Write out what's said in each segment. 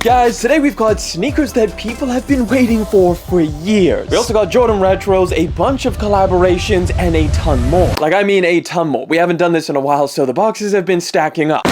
Guys, today we've got sneakers that people have been waiting for years. We also got Jordan Retros, a bunch of collaborations, and a ton more. Like, I mean a ton more. We haven't done this in a while, so the boxes have been stacking up.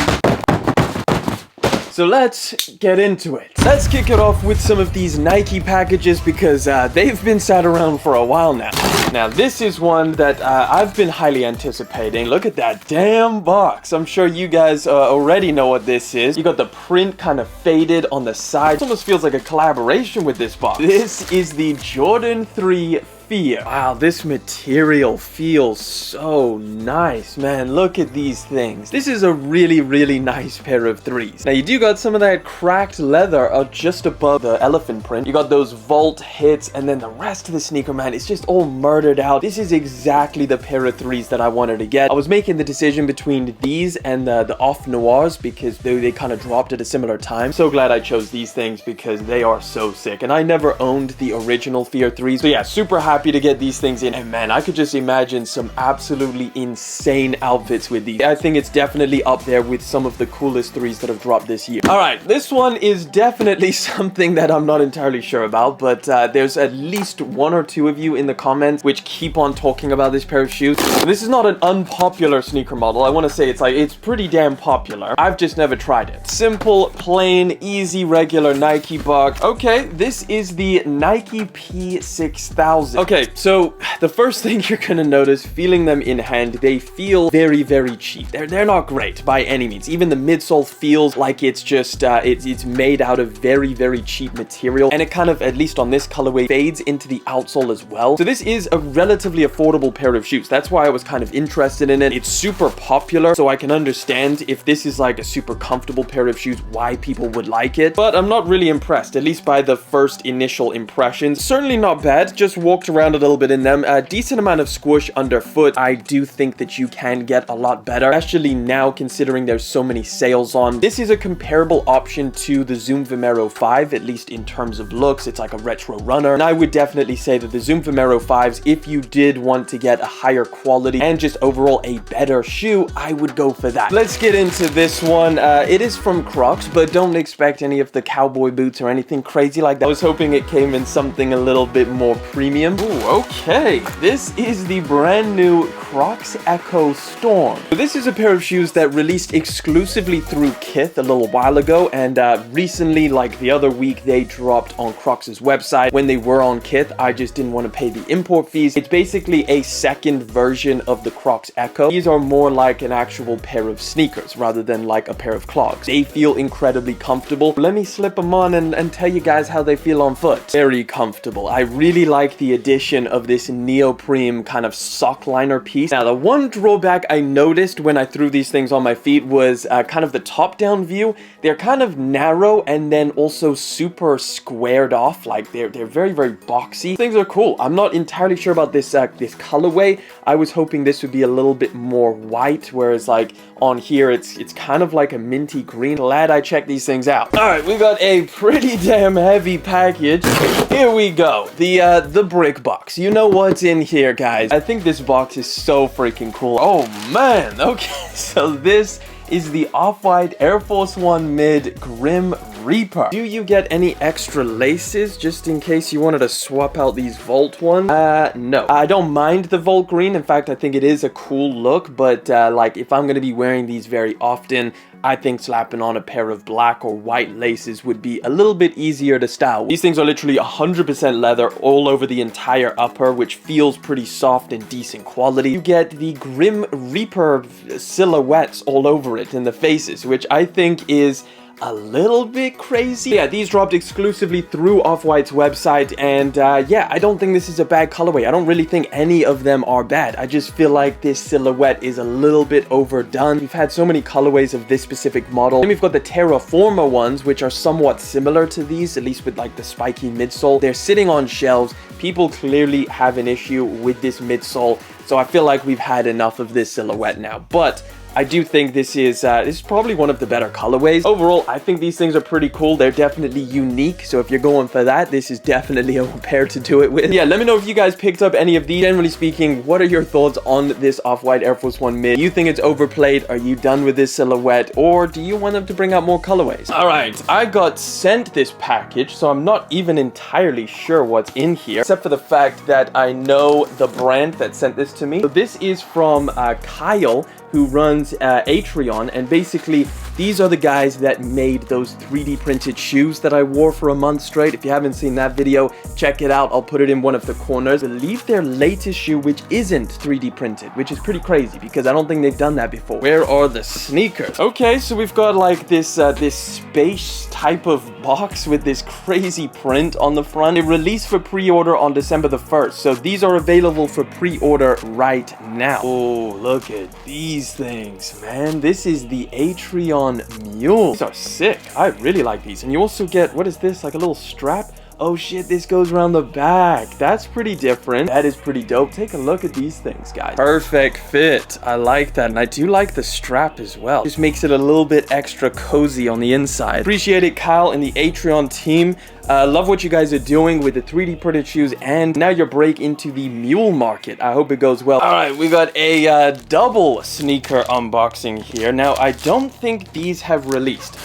So let's get into it. Let's kick it off with some of these Nike packages because they've been sat around for a while now. Now, this is one that I've been highly anticipating. Look at that damn box. I'm sure you guys already know what this is. You got the print kind of faded on the side. It almost feels like a collaboration with this box. This is the Jordan 3 Fear. Wow, this material feels so nice, man. Look at these things. This is a really nice pair of threes. Now, you do got some of that cracked leather just above the elephant print. You got those vault hits, and then the rest of the sneaker, man, it's just all murdered out. This is exactly the pair of threes that I wanted to get. I was making the decision between these and the off noirs because they kind of dropped at a similar time. So glad I chose these things because they are so sick. And I never owned the original Fear 3s. So yeah, super happy to get these things in, and man, I could just imagine some absolutely insane outfits with these. I think it's definitely up there with some of the coolest threes that have dropped this year. All right, this one is definitely something that I'm not entirely sure about, but there's at least one or two of you in the comments which keep on talking about this pair of shoes. So this is not an unpopular sneaker model. I want to say it's pretty damn popular. I've just never tried it. Simple, plain, easy, regular Nike box. Okay, this is the Nike P6000. Okay, so the first thing you're gonna notice, feeling them in hand, they feel very cheap. They're not great by any means. Even the midsole feels like it's just it's made out of very cheap material, and it kind of, at least on this colorway, fades into the outsole as well. So this is a relatively affordable pair of shoes. That's why I was kind of interested in it. It's super popular, so I can understand if this is like a super comfortable pair of shoes, why people would like it. But I'm not really impressed, at least by the first initial impressions. Certainly not bad. Just walked around a little bit in them. A decent amount of squish underfoot. I do think that you can get a lot better, especially now considering there's so many sales on. This is a comparable option to the Zoom Vomero 5, at least in terms of looks. It's like a retro runner, and I would definitely say that the Zoom Vomero 5s, if you did want to get a higher quality and just overall a better shoe, I would go for that. Let's get into this one. It is from Crocs, but don't expect any of the cowboy boots or anything crazy like that. I was hoping it came in something a little bit more premium. Ooh, okay, this is the brand new Crocs Echo Storm. So this is a pair of shoes that released exclusively through Kith a little while ago, and recently, like the other week, they dropped on Crocs' website. When they were on Kith, I just didn't want to pay the import fees. It's basically a second version of the Crocs Echo. These are more like an actual pair of sneakers rather than like a pair of clogs. They feel incredibly comfortable. Let me slip them on and tell you guys how they feel on foot. Very comfortable. I really like the addition of this neoprene kind of sock liner piece. Now, the one drawback I noticed when I threw these things on my feet was kind of the top-down view. They're kind of narrow and then also super squared off. Like they're very boxy. Things are cool. I'm not entirely sure about this this colorway. I was hoping this would be a little bit more white, whereas like on here it's kind of like a minty green. Glad I checked these things out. All right, we got a pretty damn heavy package. Here we go. The brick box. You know what's in here, guys. I think this box is so freaking cool. Oh man. Okay, so this is the Off-White Air Force One Mid Grim Reaper. Do you get any extra laces just in case you wanted to swap out these Volt ones? No. I don't mind the Volt green. In fact, I think it is a cool look, but like if I'm going to be wearing these very often, I think slapping on a pair of black or white laces would be a little bit easier to style. These things are literally 100% leather all over the entire upper, which feels pretty soft and decent quality. You get the Grim Reaper silhouettes all over it in the faces, which I think is a little bit crazy. Yeah, these dropped exclusively through Off-White's website, and yeah, I don't think this is a bad colorway. I don't really think any of them are bad. I just feel like this silhouette is a little bit overdone. We've had so many colorways of this specific model. Then we've got the Terraforma ones, which are somewhat similar to these, at least with like the spiky midsole. They're sitting on shelves. People clearly have an issue with this midsole, so I feel like we've had enough of this silhouette now. But I do think this is probably one of the better colorways. Overall, I think these things are pretty cool. They're definitely unique. So if you're going for that, this is definitely a pair to do it with. Yeah, let me know if you guys picked up any of these. Generally speaking, what are your thoughts on this Off-White Air Force 1 mid? Do you think it's overplayed? Are you done with this silhouette? Or do you want them to bring out more colorways? All right, I got sent this package, so I'm not even entirely sure what's in here, except for the fact that I know the brand that sent this to me. So this is from Kyle, who runs Atrion, and basically these are the guys that made those 3D printed shoes that I wore for a month straight. If you haven't seen that video, check it out. I'll put it in one of the corners. I believe their latest shoe, which isn't 3D printed, which is pretty crazy because I don't think they've done that before. Where are the sneakers? Okay, so we've got like this this space type of box with this crazy print on the front. It released for pre-order on December the 1st, so these are available for pre-order right now. Oh, look at these things, man. This is the Atrion mule. These are sick. I really like these. And you also get, what is this, like a little strap? Oh shit, this goes around the back. That's pretty different. That is pretty dope. Take a look at these things, guys. Perfect fit. I like that. And I do like the strap as well. Just makes it a little bit extra cozy on the inside. Appreciate it, Kyle and the Atrion team. Love what you guys are doing with the 3D printed shoes and now your break into the mule market. I hope it goes well. All right, we got a double sneaker unboxing here. Now, I don't think these have released.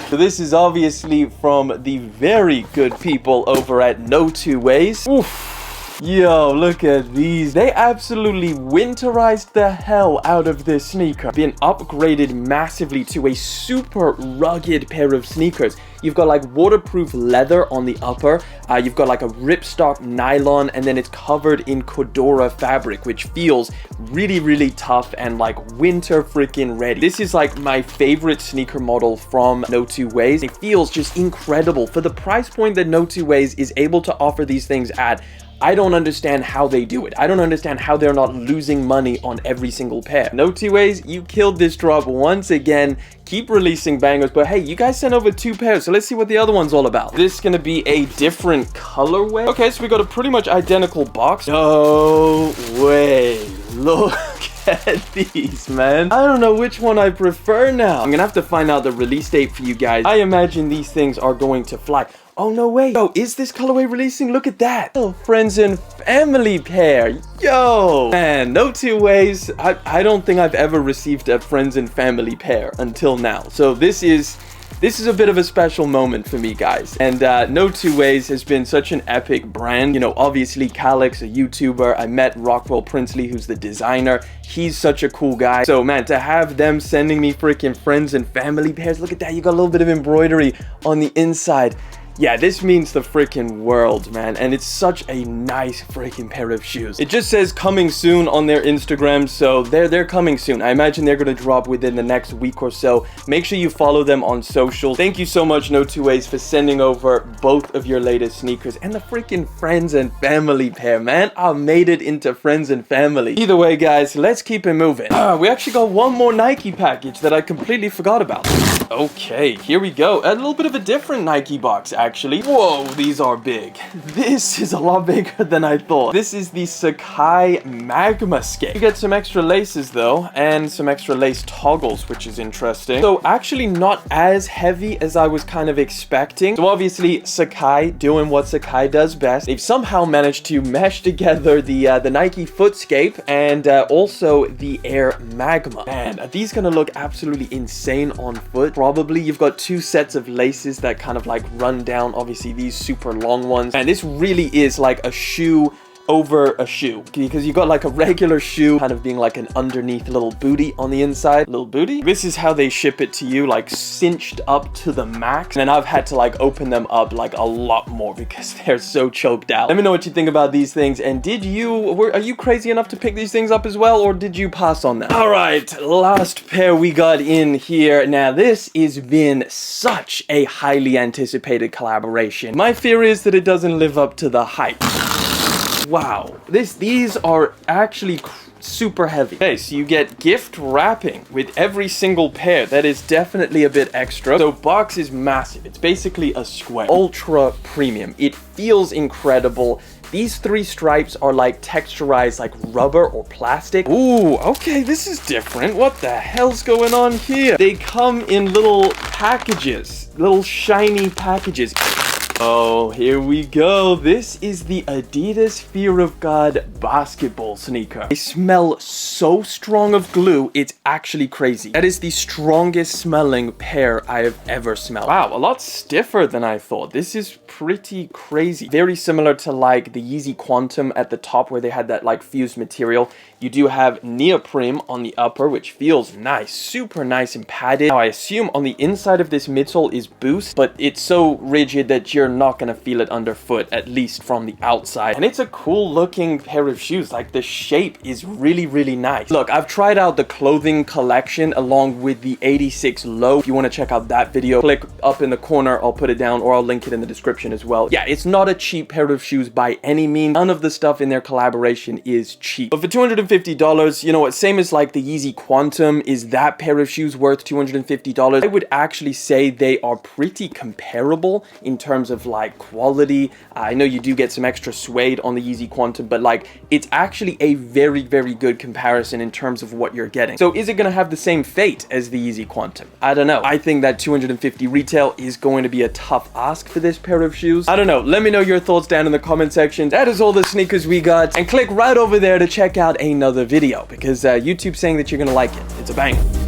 So this is obviously from the very good people over at Notwoways. Oof. Yo, look at these. They absolutely winterized the hell out of this sneaker. Been upgraded massively to a super rugged pair of sneakers. You've got like waterproof leather on the upper. You've got like a ripstop nylon, and then it's covered in Cordura fabric, which feels really, really tough and like winter freaking ready. This is like my favorite sneaker model from Notwoways. It feels just incredible. For the price point that Notwoways is able to offer these things at, I don't understand how they do it. I don't understand how they're not losing money on every single pair. Notwoways, you killed this drop once again. Keep releasing bangers, but hey, you guys sent over 2 pairs, so let's see what the other one's all about. This is gonna be a different colorway. Okay, so we got a pretty much identical box. No way. Look at these, man. I don't know which one I prefer now. I'm gonna have to find out the release date for you guys. I imagine these things are going to fly. Oh, no way. Yo, is this colorway releasing? Look at that. Oh, friends and family pair. Yo. Man, Notwoways. I don't think I've ever received a friends and family pair until now. So this is a bit of a special moment for me, guys. And Notwoways has been such an epic brand. You know, obviously, Calix, a YouTuber. I met Rockwell Princely, who's the designer. He's such a cool guy. So, man, to have them sending me freaking friends and family pairs. Look at that. You got a little bit of embroidery on the inside. Yeah, this means the freaking world, man. And it's such a nice freaking pair of shoes. It just says coming soon on their Instagram, so they're coming soon. I imagine they're gonna drop within the next week or so. Make sure you follow them on social. Thank you so much, Notwoways, for sending over both of your latest sneakers and the freaking friends and family pair, man. I made it into friends and family. Either way, guys, let's keep it moving. We actually got one more Nike package that I completely forgot about. Okay, here we go. A little bit of a different Nike box, actually. Whoa, these are big. This is a lot bigger than I thought. This is the Sacai Magmascape. You get some extra laces though, and some extra lace toggles, which is interesting. So actually not as heavy as I was kind of expecting. So obviously Sakai doing what Sakai does best. They've somehow managed to mesh together the Nike footscape and also the Air Magma. Man, are these gonna look absolutely insane on foot? Probably. You've got 2 sets of laces that kind of like run down, obviously these super long ones, and this really is like a shoe over a shoe, because you got like a regular shoe kind of being like an underneath little booty on the inside. Little booty. This is how they ship it to you, like cinched up to the max, and I've had to like open them up like a lot more because they're so choked out. Let me know what you think about these things, and are you crazy enough to pick these things up as well, or did you pass on them? All right, last pair we got in here. Now this has been such a highly anticipated collaboration. My fear is that it doesn't live up to the hype. Wow, these are actually super heavy. Okay, so you get gift wrapping with every single pair. That is definitely a bit extra. So box is massive. It's basically a square. Ultra premium. It feels incredible. These 3 stripes are like texturized like rubber or plastic. Ooh, okay, this is different. What the hell's going on here? They come in little packages, little shiny packages. Oh, here we go. This is the Adidas Fear of God basketball sneaker. They smell so strong of glue, it's actually crazy. That is the strongest smelling pair I have ever smelled. Wow, a lot stiffer than I thought. This is pretty crazy. Very similar to like the Yeezy Quantum at the top where they had that like fused material. You do have neoprene on the upper, which feels nice, super nice and padded. Now I assume on the inside of this midsole is Boost, but it's so rigid that you're not gonna feel it underfoot, at least from the outside. And it's a cool looking pair of shoes. Like the shape is really, really nice. Look, I've tried out the clothing collection along with the 86 low. If you want to check out that video, click up in the corner, I'll put it down, or I'll link it in the description as well. Yeah, it's not a cheap pair of shoes by any means. None of the stuff in their collaboration is cheap. But for $250, you know what, same as like the Yeezy Quantum, is that pair of shoes worth $250? I would actually say they are pretty comparable in terms of like quality. I know you do get some extra suede on the Yeezy Quantum, but like it's actually a very, very good comparison in terms of what you're getting. So is it going to have the same fate as the Yeezy Quantum? I don't know. I think that $250 retail is going to be a tough ask for this pair of shoes. I don't know. Let me know your thoughts down in the comment section. That is all the sneakers we got, and click right over there to check out another video because YouTube's saying that you're going to like it. It's a banger.